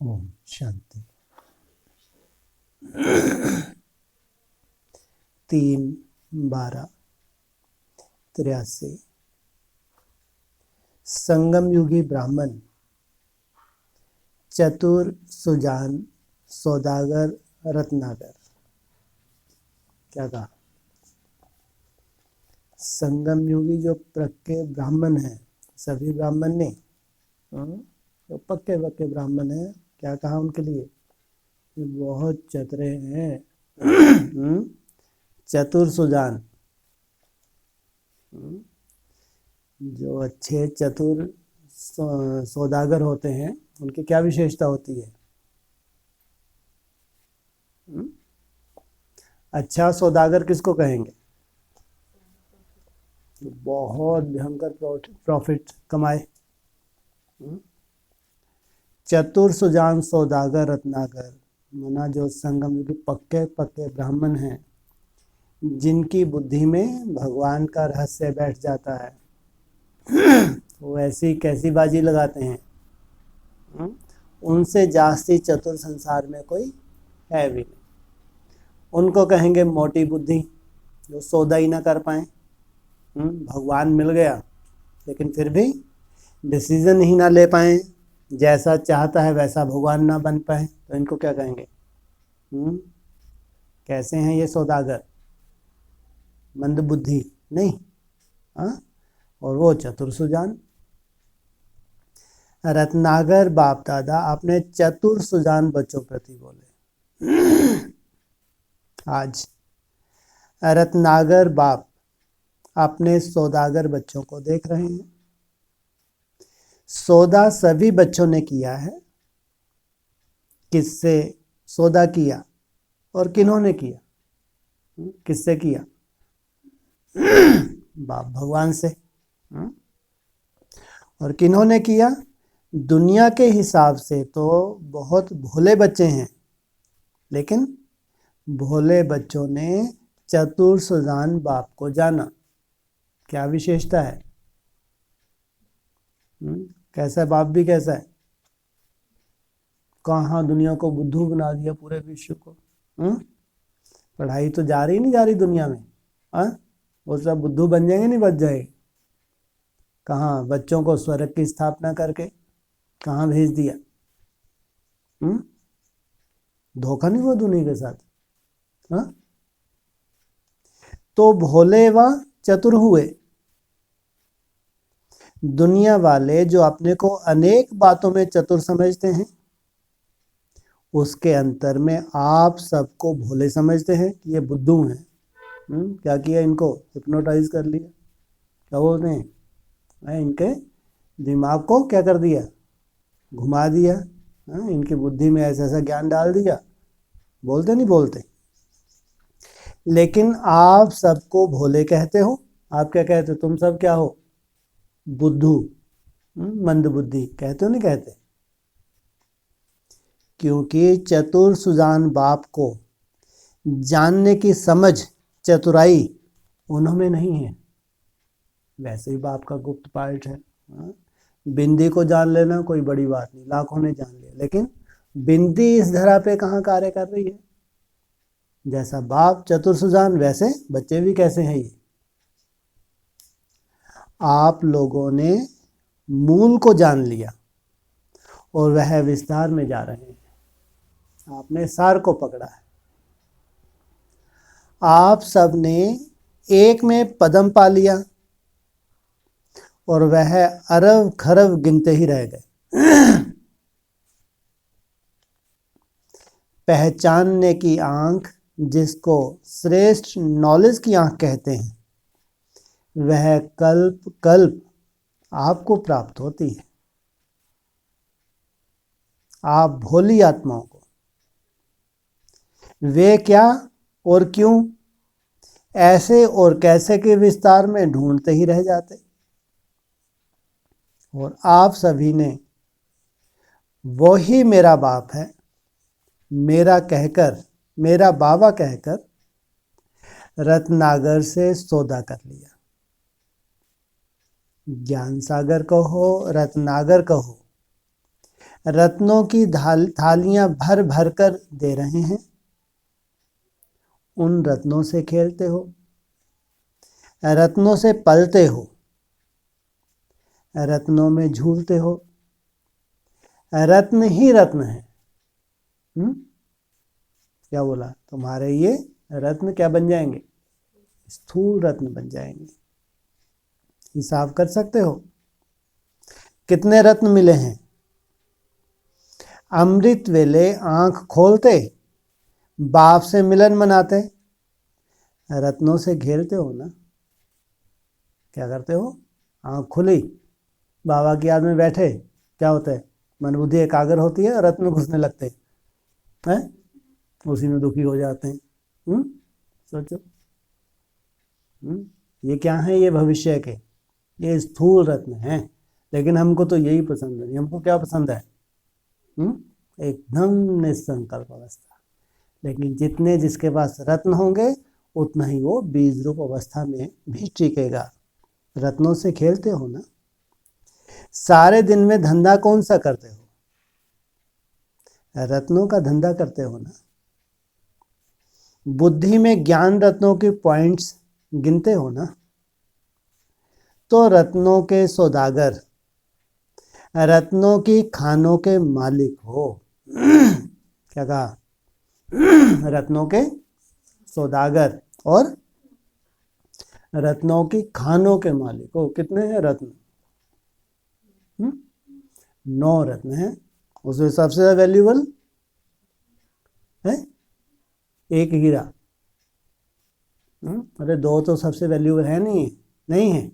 ओम शांति। 3/12/83 संगम युगी ब्राह्मण चतुर सुजान सौदागर रत्नाकर। क्या कहा? संगम युगी जो पक्के ब्राह्मण हैं, सभी ब्राह्मण नहीं, जो पक्के पक्के ब्राह्मण हैं, क्या कहा उनके लिए? बहुत चतुरे हैं। चतुर सुजान, जो अच्छे चतुर सौदागर होते हैं, उनकी क्या विशेषता होती है? अच्छा सौदागर किसको कहेंगे? बहुत भयंकर प्रॉफिट कमाए। चतुर सुजान सौदागर रत्नाकर मना जो संगम के पक्के पक्के ब्राह्मण हैं, जिनकी बुद्धि में भगवान का रहस्य बैठ जाता है, वो ऐसी कैसी बाजी लगाते हैं। उनसे जास्ती चतुर संसार में कोई है भी नहीं। उनको कहेंगे मोटी बुद्धि, जो सौदा ही ना कर पाए। भगवान मिल गया लेकिन फिर भी डिसीजन ही ना ले पाए, जैसा चाहता है वैसा भगवान ना बन पाए, तो इनको क्या कहेंगे? कैसे हैं ये सौदागर? मंद बुद्धि नहीं, और वो चतुर सुजान। रत्नागर बाप दादा अपने चतुर सुजान बच्चों प्रति बोले। आज रत्नागर बाप अपने सौदागर बच्चों को देख रहे हैं। सौदा सभी बच्चों ने किया है। किससे सौदा किया और किन्होंने किया? किससे किया? बाप भगवान से। और किन्होंने किया? दुनिया के हिसाब से तो बहुत भोले बच्चे हैं, लेकिन भोले बच्चों ने चतुर सुजान बाप को जाना। क्या विशेषता है? कैसा बाप भी कैसा है? कहाँ दुनिया को बुद्धू बना दिया, पूरे विश्व को। पढ़ाई तो जा रही नहीं जा रही दुनिया में, वो सब बुद्धू बन जाएंगे नहीं बच जाएंगे। कहाँ बच्चों को स्वर्ग की स्थापना करके कहाँ भेज दिया? धोखा नहीं हुआ दुनिया के साथ? तो भोले व चतुर हुए। दुनिया वाले जो अपने को अनेक बातों में चतुर समझते हैं, उसके अंतर में आप सबको भोले समझते हैं कि ये बुद्धू हैं। क्या किया? इनको हिप्नोटाइज कर लिया। क्या बोलते हैं? इनके दिमाग को क्या कर दिया? घुमा दिया। इनकी बुद्धि में ऐसा ऐसा ज्ञान डाल दिया। बोलते नहीं बोलते? लेकिन आप सबको भोले कहते हो। आप क्या कहते हो? तुम सब क्या हो? बुद्धू, मंद बुद्धि कहते हो नहीं कहते? क्योंकि चतुर सुजान बाप को जानने की समझ, चतुराई उन्होंने नहीं है। वैसे ही बाप का गुप्त पार्ट है। बिंदी को जान लेना कोई बड़ी बात नहीं, लाखों ने जान लिया, लेकिन बिंदी इस धरा पे कहाँ कार्य कर रही है? जैसा बाप चतुर सुजान, वैसे बच्चे भी कैसे हैं ये? आप लोगों ने मूल को जान लिया और वह विस्तार में जा रहे हैं। आपने सार को पकड़ा है। आप सब ने एक में पदम पा लिया और वह अरब खरब गिनते ही रह गए। पहचानने की आंख, जिसको श्रेष्ठ नॉलेज की आंख कहते हैं, वह कल्प कल्प आपको प्राप्त होती है। आप भोली आत्माओं को वे क्या और क्यों, ऐसे और कैसे के विस्तार में ढूंढते ही रह जाते। और आप सभी ने वो ही मेरा बाप है, मेरा कहकर, मेरा बाबा कहकर रत्नागर से सौदा कर लिया। ज्ञान सागर कहो, रत्नागर कहो, रत्नों की थालियां भर भर कर दे रहे हैं, उन रत्नों से खेलते हो, रत्नों से पलते हो, रत्नों में झूलते हो। रत्न ही रत्न है। क्या बोला? तुम्हारे ये रत्न क्या बन जाएंगे? स्थूल रत्न बन जाएंगे। हिसाब कर सकते हो कितने रत्न मिले हैं? अमृत वेले आंख खोलते बाप से मिलन मनाते, रत्नों से घेरते हो ना। क्या करते हो? आंख खुली, बाबा की याद में बैठे, क्या होता है? मन बुद्धि एकाग्र होती है, रत्न घुसने लगते हैं, उसी में दुखी हो जाते हैं। सोचो, ये क्या है? ये भविष्य के, ये स्थूल रत्न हैं। लेकिन हमको तो यही पसंद है। हमको क्या पसंद है? एकदम निसंकल्प अवस्था। लेकिन जितने जिसके पास रत्न होंगे उतना ही वो बीज रूप अवस्था में भी टिकेगा। रत्नों से खेलते हो ना। सारे दिन में धंधा कौन सा करते हो? रत्नों का धंधा करते हो ना। बुद्धि में ज्ञान रत्नों के पॉइंट्स गिनते हो ना। तो रत्नों के सौदागर, रत्नों की खानों के मालिक हो। क्या कहा? रत्नों के सौदागर और रत्नों की खानों के मालिक हो। कितने हैं रत्न? 9 रत्न हैं। उसमें सबसे ज्यादा वैल्यूबल है एक हीरा। अरे 2 तो सबसे वैल्यूबल है नहीं है।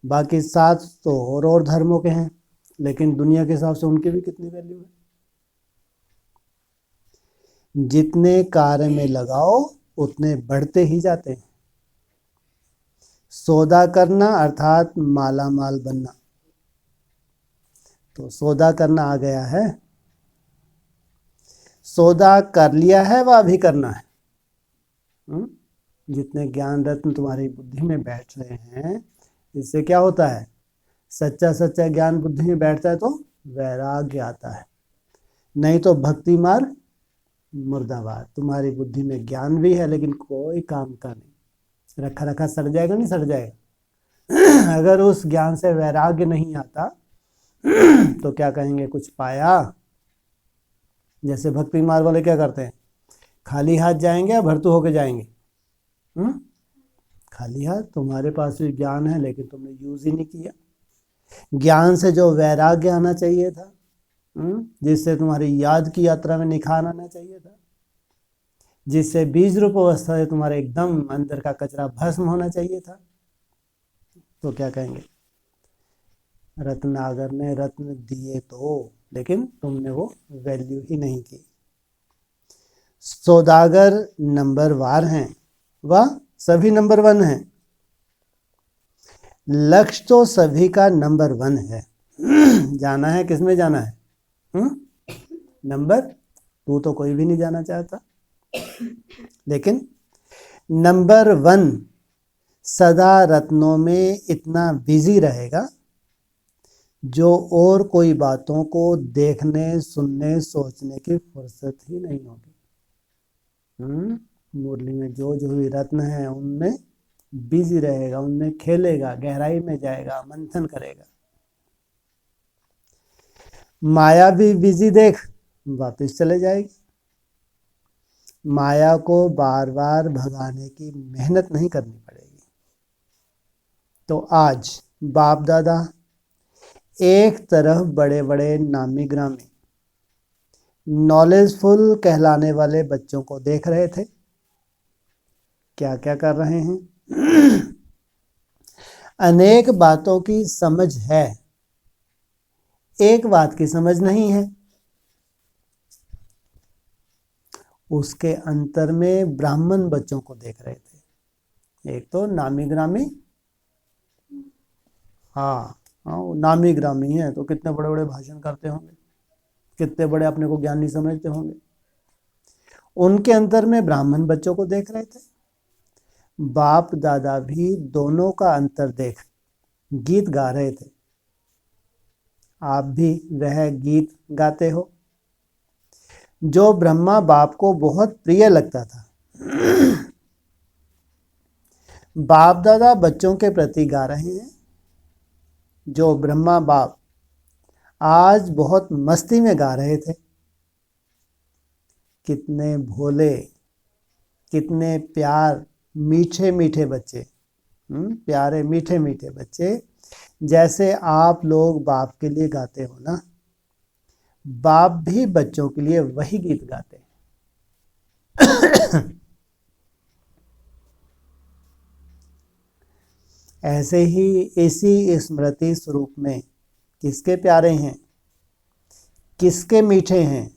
बाकी 7 तो और धर्मों के हैं, लेकिन दुनिया के हिसाब से उनकी भी कितनी वैल्यू है। जितने कार्य में लगाओ उतने बढ़ते ही जाते हैं। सौदा करना अर्थात माला माल बनना। तो सौदा करना आ गया है। सौदा कर लिया है व अभी करना है। जितने ज्ञान रत्न तुम्हारी बुद्धि में बैठ रहे हैं, इससे क्या होता है? सच्चा ज्ञान बुद्धि में बैठता है तो वैराग्य आता है। नहीं तो भक्ति मार्ग मुर्दाबाद। तुम्हारी बुद्धि में ज्ञान भी है लेकिन कोई काम का नहीं। रखा रखा सड़ जाएगा, नहीं सड़ जाएगा? अगर उस ज्ञान से वैराग्य नहीं आता तो क्या कहेंगे? कुछ पाया। जैसे भक्ति मार्ग वाले क्या करते हैं? खाली हाथ जाएंगे या भरतू होके जाएंगे? खाली हाथ। तुम्हारे पास भी ज्ञान है लेकिन तुमने यूज ही नहीं किया। ज्ञान से जो वैराग्य आना चाहिए था, जिससे तुम्हारी याद की यात्रा में निखार आना चाहिए था, जिससे बीज रूप अवस्था से तुम्हारे एकदम अंदर का कचरा भस्म होना चाहिए था, तो क्या कहेंगे? रत्नागर ने रत्न दिए तो, लेकिन तुमने वो वैल्यू ही नहीं की। सौदागर नंबर वार हैं, वह सभी नंबर 1 हैं। लक्ष्य तो सभी का नंबर 1 है। जाना है, किसमें जाना है? नंबर 2 तो कोई भी नहीं जाना चाहता, लेकिन नंबर 1 सदा रत्नों में इतना बिजी रहेगा जो और कोई बातों को देखने, सुनने, सोचने की फुर्सत ही नहीं होगी। मुरली में जो भी रत्न है उनमें बिजी रहेगा, उनमें खेलेगा, गहराई में जाएगा, मंथन करेगा। माया भी बिजी देख वापस चले जाएगी। माया को बार बार भगाने की मेहनत नहीं करनी पड़ेगी। तो आज बाप दादा एक तरफ बड़े बड़े नामी ग्रामी नॉलेजफुल कहलाने वाले बच्चों को देख रहे थे, क्या क्या कर रहे हैं। अनेक बातों की समझ है, एक बात की समझ नहीं है। उसके अंतर में ब्राह्मण बच्चों को देख रहे थे। एक तो नामी ग्रामी, हाँ नामी ग्रामी है तो कितने बड़े बड़े भाषण करते होंगे, कितने बड़े अपने को ज्ञानी समझते होंगे। उनके अंतर में ब्राह्मण बच्चों को देख रहे थे। बाप दादा भी दोनों का अंतर देख गीत गा रहे थे। आप भी वह गीत गाते हो जो ब्रह्मा बाप को बहुत प्रिय लगता था। बाप दादा बच्चों के प्रति गा रहे हैं जो ब्रह्मा बाप आज बहुत मस्ती में गा रहे थे। कितने भोले, कितने मीठे मीठे बच्चे, प्यारे मीठे मीठे बच्चे, जैसे आप लोग बाप के लिए गाते हो ना, बाप भी बच्चों के लिए वही गीत गाते हैं। ऐसे ही इसी स्मृति स्वरूप में किसके प्यारे हैं, किसके मीठे हैं,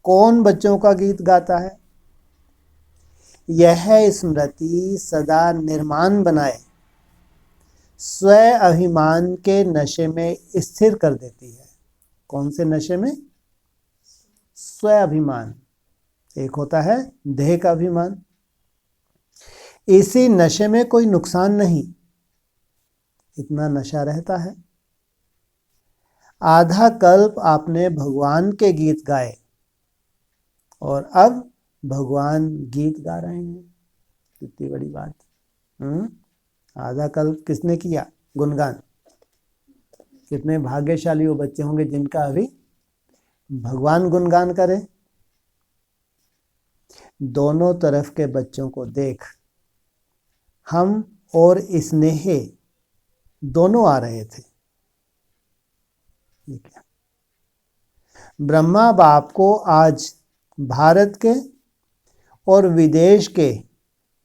कौन बच्चों का गीत गाता है? यह स्मृति सदा निर्माण बनाए, स्व अभिमान के नशे में स्थिर कर देती है। कौन से नशे में? स्व अभिमान। एक होता है देह का अभिमान। इसी नशे में कोई नुकसान नहीं, इतना नशा रहता है। आधा कल्प आपने भगवान के गीत गाए और अब भगवान गीत गा रहे हैं। कितनी बड़ी बात। आधा कल्प किसने किया गुणगान? कितने भाग्यशाली वो बच्चे होंगे जिनका अभी भगवान गुणगान करे। दोनों तरफ के बच्चों को देख हम और स्नेह दोनों आ रहे थे। ब्रह्मा बाप को आज भारत के और विदेश के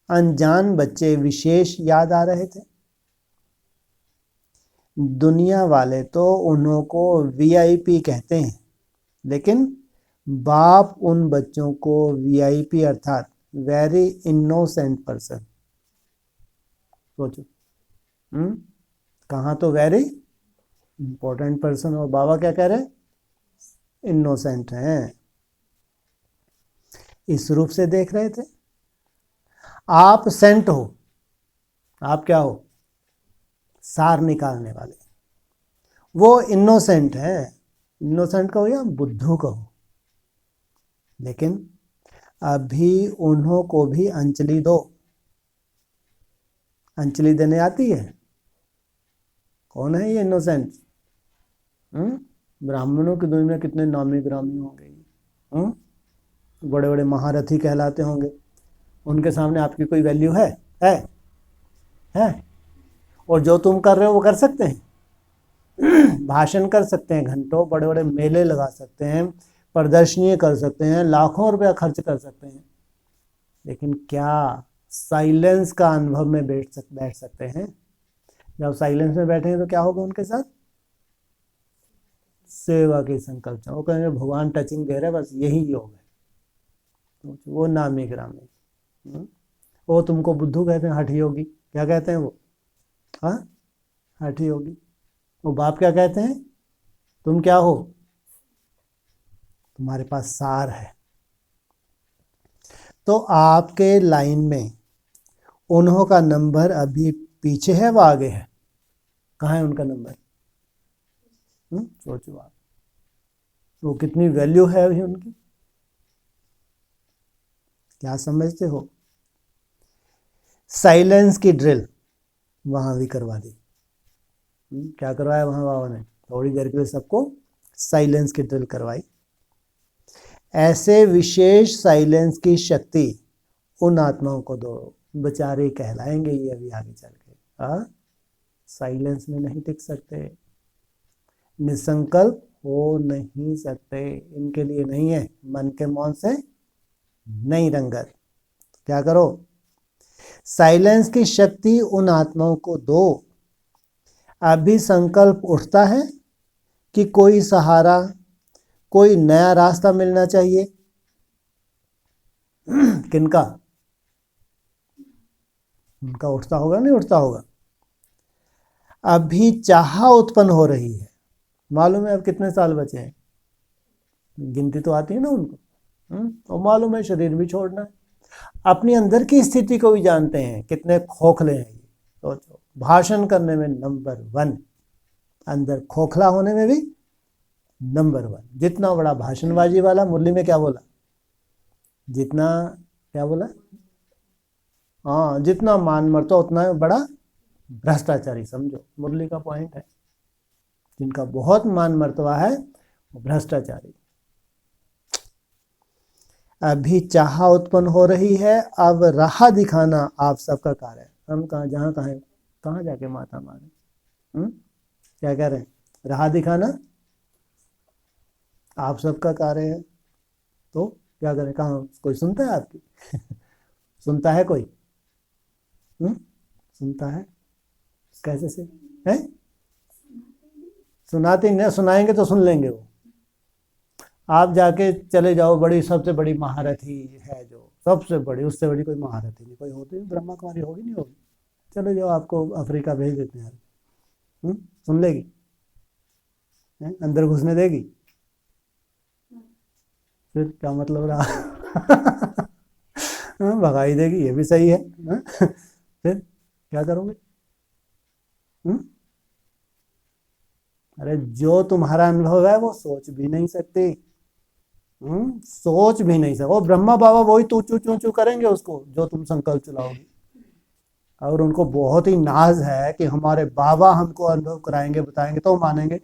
अनजान बच्चे विशेष याद आ रहे थे। दुनिया वाले तो उन्हों को वीआईपी कहते हैं, लेकिन बाप उन बच्चों को वीआईपी अर्थात वेरी इनोसेंट पर्सन। सोचो, कहाँ तो वेरी इंपॉर्टेंट पर्सन और बाबा क्या कह रहे हैं? इनोसेंट हैं। इस रूप से देख रहे थे। आप सेंट हो, आप क्या हो? सार निकालने वाले। वो इनोसेंट है, इनोसेंट कहो या बुद्धू कहो, लेकिन अभी उन्हों को भी अंजलि दो। अंजलि देने आती है? कौन है ये इनोसेंट? ब्राह्मणों की दुनिया में कितने नामी ग्रामी होंगे, बड़े बड़े महारथी कहलाते होंगे। उनके सामने आपकी कोई वैल्यू है? और जो तुम कर रहे हो वो कर सकते हैं? भाषण कर सकते हैं घंटों, बड़े बड़े मेले लगा सकते हैं, प्रदर्शनी कर सकते हैं, लाखों रुपया खर्च कर सकते हैं, लेकिन क्या साइलेंस का अनुभव में बैठ सकते हैं? जब साइलेंस में बैठेंगे तो क्या होगा उनके साथ? सेवा के संकल्प। वो कहेंगे भगवान टचिंग दे रहे, बस यही योग है। वो नामी ग्रामी। वो तुमको बुद्धू कहते हैं, हठ योगी। क्या कहते हैं वो? हाँ, हठ योगी। वो बाप क्या कहते हैं? तुम क्या हो? तुम्हारे पास सार है। तो आपके लाइन में उन्हों का नंबर अभी पीछे है, वो आगे है? कहाँ है उनका नंबर? सोचो आप, वो कितनी वैल्यू है अभी उनकी। क्या समझते हो? साइलेंस की ड्रिल वहां भी करवा दी। क्या करवाया वहां बाबा ने? थोड़ी देर के लिए सबको साइलेंस की ड्रिल करवाई। ऐसे विशेष साइलेंस की शक्ति उन आत्माओं को दो, बेचारे कहलाएंगे ये अभी आगे चल के। साइलेंस में नहीं टिक सकते, निसंकल्प हो नहीं सकते, इनके लिए नहीं है। मन के मौन से नहीं रंगत। क्या करो? साइलेंस की शक्ति उन आत्माओं को दो। अभी संकल्प उठता है कि कोई सहारा, कोई नया रास्ता मिलना चाहिए। किनका? उनका उठता होगा, नहीं उठता होगा? अभी चाह उत्पन्न हो रही है। मालूम है अब कितने साल बचे हैं? गिनती तो आती है ना उनको। और मालूम है शरीर भी छोड़ना है। अपनी अंदर की स्थिति को भी जानते हैं, कितने खोखले हैं ये। सोचो, भाषण करने में नंबर 1, अंदर खोखला होने में भी नंबर 1। जितना बड़ा भाषणबाजी वाला, मुरली में क्या बोला, जितना, क्या बोला, हाँ, जितना मान मरता उतना बड़ा भ्रष्टाचारी, समझो मुरली का पॉइंट है। जिनका बहुत मान मर्तबा है वो भ्रष्टाचारी। अभी चाह उत्पन्न हो रही है, अब राह दिखाना आप सबका कार्य है। हम कहाँ, जहाँ कहाँ जाके माथा मारे, क्या कह रहे हैं, राह दिखाना आप सबका कार्य है। तो क्या करें, कहाँ कोई सुनता है आपकी? सुनता है कोई? सुनता है कैसे से है? सुनाते नहीं, सुनाएंगे तो सुन लेंगे वो। आप जाके चले जाओ, बड़ी सबसे बड़ी महारथी है जो सबसे बड़ी, उससे बड़ी कोई महारथी नहीं कोई होती, ब्रह्मा कुमारी होगी नहीं होगी, चले जाओ, आपको अफ्रीका भेज देते हैं। सुन लेगी? अंदर घुसने देगी? फिर क्या मतलब रहा? भगाई देगी, ये भी सही है। फिर क्या करोगे? अरे जो तुम्हारा अनुभव है वो सोच भी नहीं सकती, सोच भी नहीं सकते। वो ब्रह्मा बाबा वही तू चू चू चू करेंगे उसको, जो तुम संकल्प चलाओगे। और उनको बहुत ही नाज है कि हमारे बाबा हमको अनुभव कराएंगे, बताएंगे तो मानेंगे।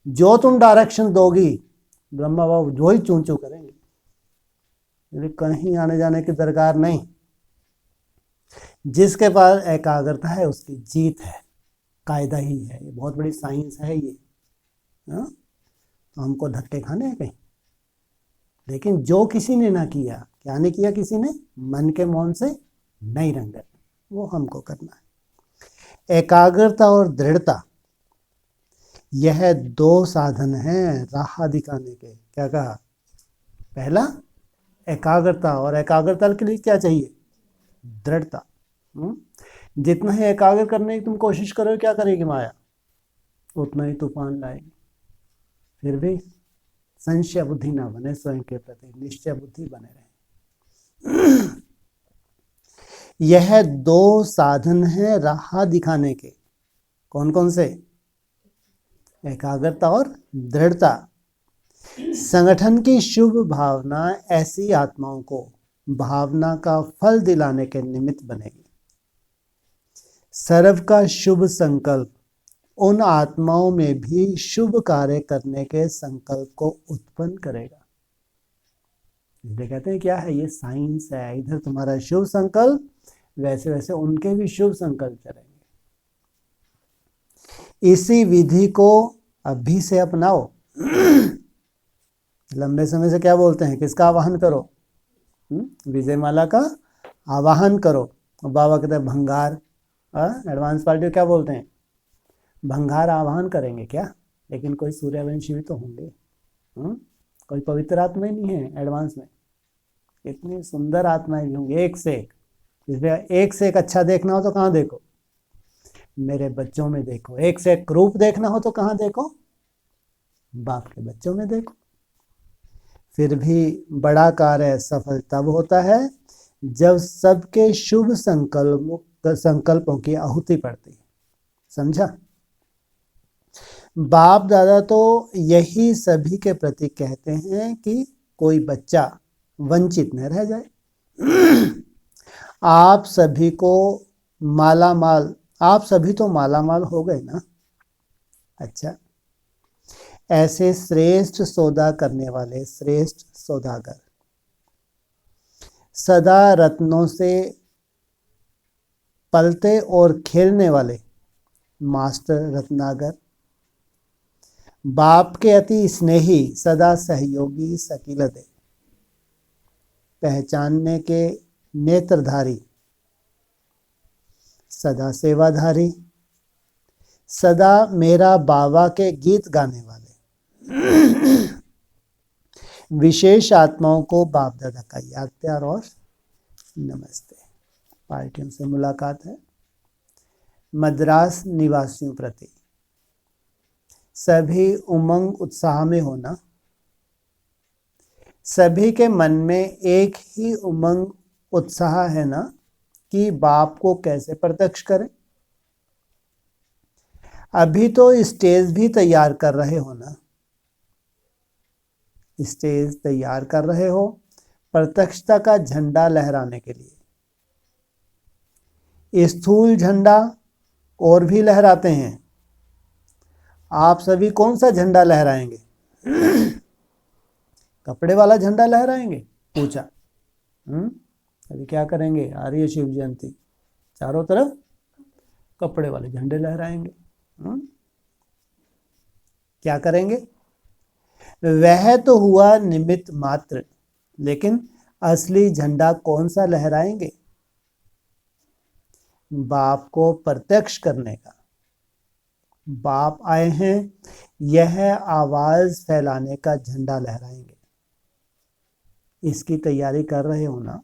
जो तुम डायरेक्शन दोगी ब्रह्मा बाबा जो ही चू चू करेंगे, कहीं आने जाने की दरकार नहीं। जिसके पास एकाग्रता है उसकी जीत है, कायदा ही है, ये बहुत बड़ी साइंस है ये। तो हमको धक्के खाने हैं कहीं? लेकिन जो किसी ने ना किया, क्या नहीं किया किसी ने, मन के मौन से नहीं रंगत, वो हमको करना है। एकाग्रता और दृढ़ता, यह 2 साधन हैं राह दिखाने के। क्या कहा? पहला एकाग्रता, और एकाग्रता के लिए क्या चाहिए? दृढ़ता। जितना ही एकाग्र करने की तुम कोशिश करो, क्या करेगी माया? उतना ही तूफान लाएगी। फिर भी संशय बुद्धि ना बने, स्वयं के प्रति निश्चय बुद्धि बने रहे। यह 2 साधन हैं राह दिखाने के। कौन कौन से? एकाग्रता और दृढ़ता। संगठन की शुभ भावना ऐसी आत्माओं को भावना का फल दिलाने के निमित्त बनेगी। सर्व का शुभ संकल्प उन आत्माओं में भी शुभ कार्य करने के संकल्प को उत्पन्न करेगा। इसलिए कहते हैं क्या है, ये साइंस है। इधर तुम्हारा शुभ संकल्प, वैसे वैसे उनके भी शुभ संकल्प चलेंगे। इसी विधि को अभी से अपनाओ। लंबे समय से क्या बोलते हैं, किसका आवाहन करो? विजय माला का आवाहन करो। बाबा कहते हैं भंगार, एडवांस पार्टी क्या बोलते हैं, भंगार आवाहन करेंगे क्या? लेकिन कोई सूर्यवंशी भी तो होंगे, कोई पवित्र आत्मा ही नहीं है एडवांस में। इतनी सुंदर आत्माएं भी होंगी, एक से एक। इसलिए एक से एक अच्छा देखना हो तो कहाँ देखो? मेरे बच्चों में देखो। एक से एक रूप देखना हो तो कहाँ देखो? बाप के बच्चों में देखो। फिर भी बड़ा कार्य सफल तब होता है जब सबके शुभ संकल्पों की आहुति पड़ती है। समझा? बाप दादा तो यही सभी के प्रति कहते हैं कि कोई बच्चा वंचित न रह जाए। आप सभी को मालामाल, आप सभी तो मालामाल हो गए ना। अच्छा, ऐसे श्रेष्ठ सौदा करने वाले श्रेष्ठ सौदागर, सदा रत्नों से पलते और खेलने वाले मास्टर रत्नागर, बाप के अति स्नेही सदा सहयोगी सकीलदे, पहचानने के नेत्रधारी सदा सेवाधारी, सदा मेरा बाबा के गीत गाने वाले, विशेष आत्माओं को बाप दादा का याद प्यार और नमस्ते। पार्टियों से मुलाकात है। मद्रास निवासियों प्रति सभी उमंग उत्साह में होना। सभी के मन में एक ही उमंग उत्साह है ना कि बाप को कैसे प्रत्यक्ष करें। अभी तो स्टेज भी तैयार कर रहे हो ना, स्टेज तैयार कर रहे हो प्रत्यक्षता का झंडा लहराने के लिए। स्थूल झंडा और भी लहराते हैं, आप सभी कौन सा झंडा लहराएंगे? कपड़े वाला झंडा लहराएंगे? पूछा। अभी क्या करेंगे? आर्य शिव जयंती, चारों तरफ कपड़े वाले झंडे लहराएंगे। क्या करेंगे? वह तो हुआ निमित्त मात्र, लेकिन असली झंडा कौन सा लहराएंगे? बाप को प्रत्यक्ष करने का। बाप आए हैं, यह आवाज फैलाने का झंडा लहराएंगे। इसकी तैयारी कर रहे हो ना?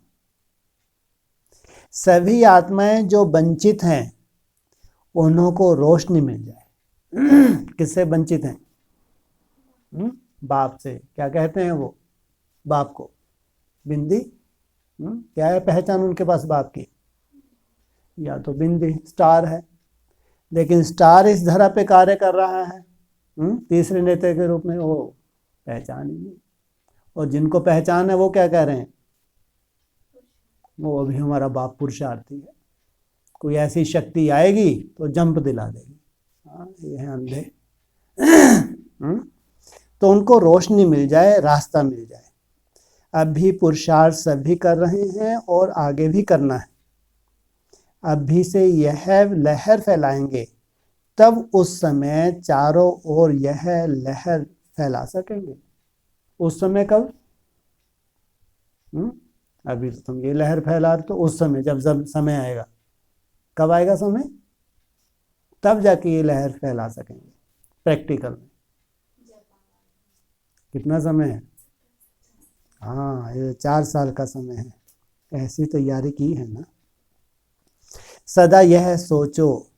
सभी आत्माएं जो वंचित हैं उन्हों को रोशनी मिल जाए। किससे वंचित हैं? बाप से। क्या कहते हैं वो बाप को? बिंदी। क्या है पहचान उनके पास बाप की? या तो बिंदी, स्टार है, लेकिन स्टार इस धरा पे कार्य कर रहा है तीसरे नेत्र के रूप में, वो पहचान ही नहीं। और जिनको पहचान है वो क्या कह रहे हैं? वो अभी हमारा बाप पुरुषार्थी है, कोई ऐसी शक्ति आएगी तो जंप दिला देगी। ये है अंधे। तो उनको रोशनी मिल जाए, रास्ता मिल जाए। अभी पुरुषार्थ सभी कर रहे हैं और आगे भी करना है। अभी से यह लहर फैलाएंगे, तब उस समय चारों ओर यह लहर फैला सकेंगे। उस समय कब? अभी तो तुम ये लहर फैला, तो उस समय जब समय आएगा। कब आएगा समय? तब जाके ये लहर फैला सकेंगे प्रैक्टिकल में। कितना समय है? हाँ, ये 4 साल का समय है। ऐसी तैयारी की है ना? सदा यह सोचो,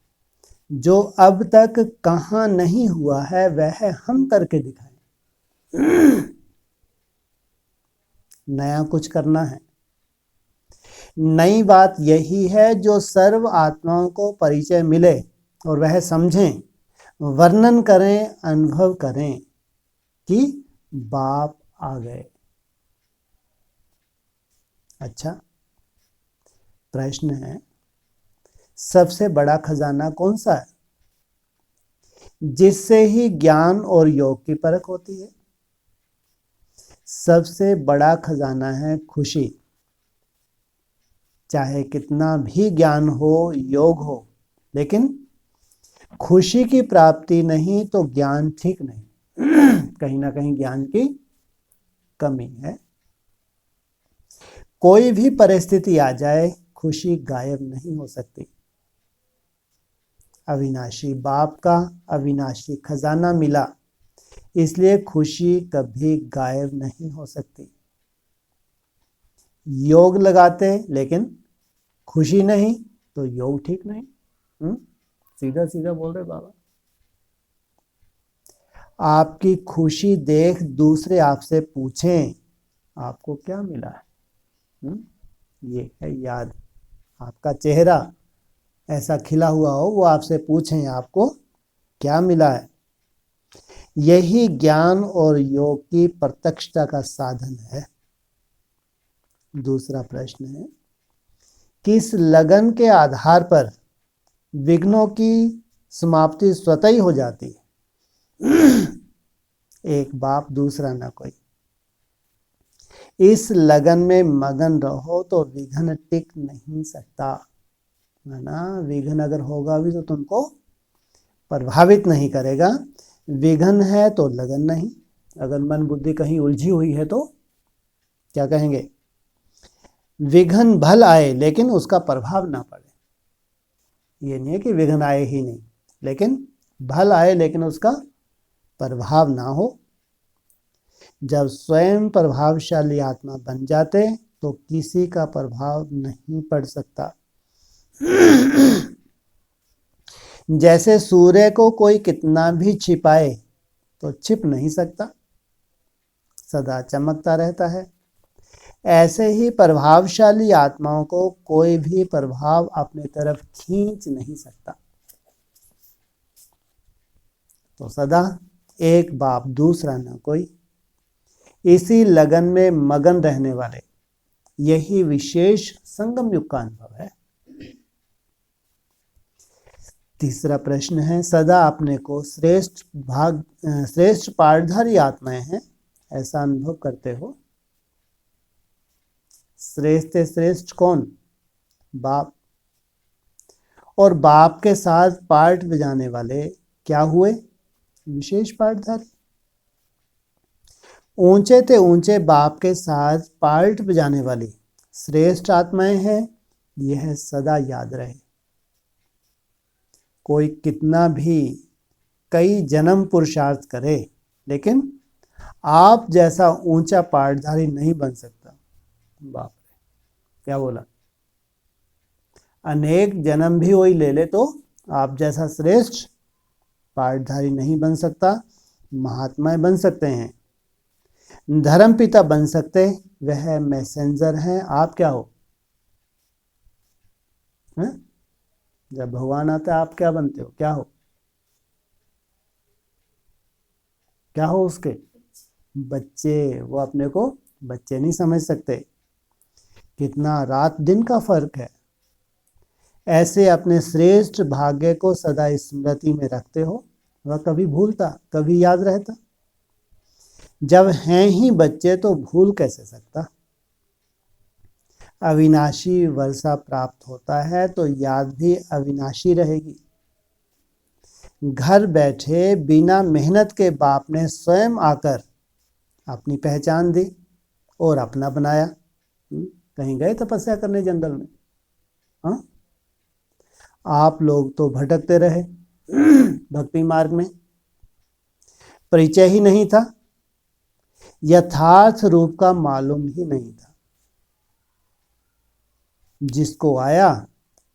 जो अब तक कहाँ नहीं हुआ है वह हम करके दिखाएं। नया कुछ करना है। नई बात यही है जो सर्व आत्माओं को परिचय मिले और वह समझें, वर्णन करें, अनुभव करें कि बाप आ गए। अच्छा, प्रश्न है, सबसे बड़ा खजाना कौन सा है जिससे ही ज्ञान और योग की परख होती है? सबसे बड़ा खजाना है खुशी। चाहे कितना भी ज्ञान हो, योग हो, लेकिन खुशी की प्राप्ति नहीं तो ज्ञान ठीक नहीं। कहीं ना कहीं ज्ञान की कमी है। कोई भी परिस्थिति आ जाए, खुशी गायब नहीं हो सकती। अविनाशी बाप का अविनाशी खजाना मिला, इसलिए खुशी कभी गायब नहीं हो सकती। योग लगाते लेकिन खुशी नहीं तो योग ठीक नहीं। सीधा सीधा बोल रहे बाबा। आपकी खुशी देख दूसरे आपसे पूछें आपको क्या मिला है। ये है याद। आपका चेहरा ऐसा खिला हुआ हो, वो आपसे पूछें आपको क्या मिला है। यही ज्ञान और योग की प्रत्यक्षता का साधन है। दूसरा प्रश्न है, किस लगन के आधार पर विघ्नों की समाप्ति स्वतः ही हो जाती है? एक बाप, दूसरा ना कोई। इस लगन में मगन रहो तो विघ्न टिक नहीं सकता, है ना? विघ्न अगर होगा भी तो तुमको प्रभावित नहीं करेगा। विघ्न है तो लगन नहीं। अगर मन बुद्धि कहीं उलझी हुई है तो क्या कहेंगे? विघ्न भल आए लेकिन उसका प्रभाव ना पड़े। ये नहीं है कि विघ्न आए ही नहीं, लेकिन भल आए लेकिन उसका प्रभाव ना हो। जब स्वयं प्रभावशाली आत्मा बन जाते तो किसी का प्रभाव नहीं पड़ सकता। जैसे सूर्य को कोई कितना भी छिपाए तो छिप नहीं सकता, सदा चमकता रहता है। ऐसे ही प्रभावशाली आत्माओं को कोई भी प्रभाव अपने तरफ खींच नहीं सकता। तो सदा एक बाप दूसरा न कोई, इसी लगन में मगन रहने वाले, यही विशेष संगम युग का अनुभव है। तीसरा प्रश्न है, सदा अपने को श्रेष्ठ पाठधारी आत्माएं हैं ऐसा अनुभव करते हो? श्रेष्ठ श्रेष्ठ कौन? बाप। और बाप के साथ पाठ बजाने वाले क्या हुए? विशेष पाठधारी। ऊंचे ते ऊंचे बाप के साथ पाठ बजाने वाली श्रेष्ठ आत्माएं हैं, यह सदा याद रहे। कोई कितना भी कई जन्म पुरुषार्थ करे, लेकिन आप जैसा ऊंचा पाठधारी नहीं बन सकता। बाप रे, क्या बोला? अनेक जन्म भी वही ले ले तो आप जैसा श्रेष्ठ पाठधारी नहीं बन सकता। महात्मा बन सकते हैं, धर्म पिता बन सकते, वह मैसेंजर हैं। आप क्या हो? है? जब भगवान आते हैं आप क्या बनते हो? क्या हो? क्या हो उसके? बच्चे। वो अपने को बच्चे नहीं समझ सकते। कितना रात दिन का फर्क है। ऐसे अपने श्रेष्ठ भाग्य को सदा स्मृति में रखते हो, वह कभी भूलता, कभी याद रहता? जब हैं ही बच्चे तो भूल कैसे सकता? अविनाशी वर्षा प्राप्त होता है तो याद भी अविनाशी रहेगी। घर बैठे बिना मेहनत के बाप ने स्वयं आकर अपनी पहचान दी और अपना बनाया। कहीं गए तपस्या करने जंगल में? हाँ, आप लोग तो भटकते रहे भक्ति मार्ग में, परिचय ही नहीं था, यथार्थ रूप का मालूम ही नहीं था। जिसको आया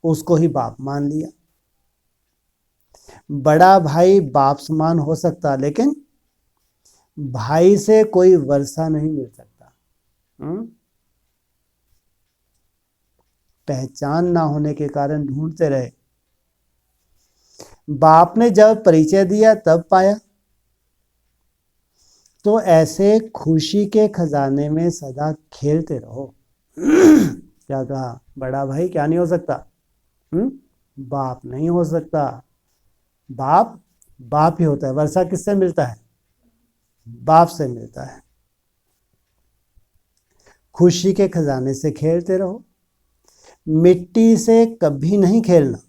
उसको ही बाप मान लिया। बड़ा भाई बाप समान हो सकता, लेकिन भाई से कोई वर्षा नहीं मिल सकता। पहचान ना होने के कारण ढूंढते रहे। बाप ने जब परिचय दिया तब पाया। तो ऐसे खुशी के खजाने में सदा खेलते रहो। क्या कहा? बड़ा भाई क्या नहीं हो सकता? बाप नहीं हो सकता। बाप बाप ही होता है। वर्षा किससे मिलता है? बाप से मिलता है। खुशी के खजाने से खेलते रहो। मिट्टी से कभी नहीं खेलना।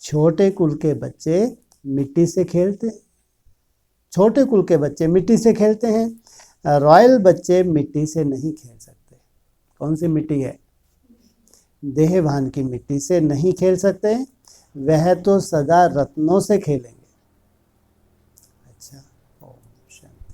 छोटे कुल के बच्चे मिट्टी से खेलते, छोटे कुल के बच्चे मिट्टी से खेलते हैं। रॉयल बच्चे मिट्टी से नहीं खेल सकते। कौन सी मिट्टी है? देहभान की मिट्टी से नहीं खेल सकते। वह तो सदा रत्नों से खेलेंगे। अच्छा, ओम शांति।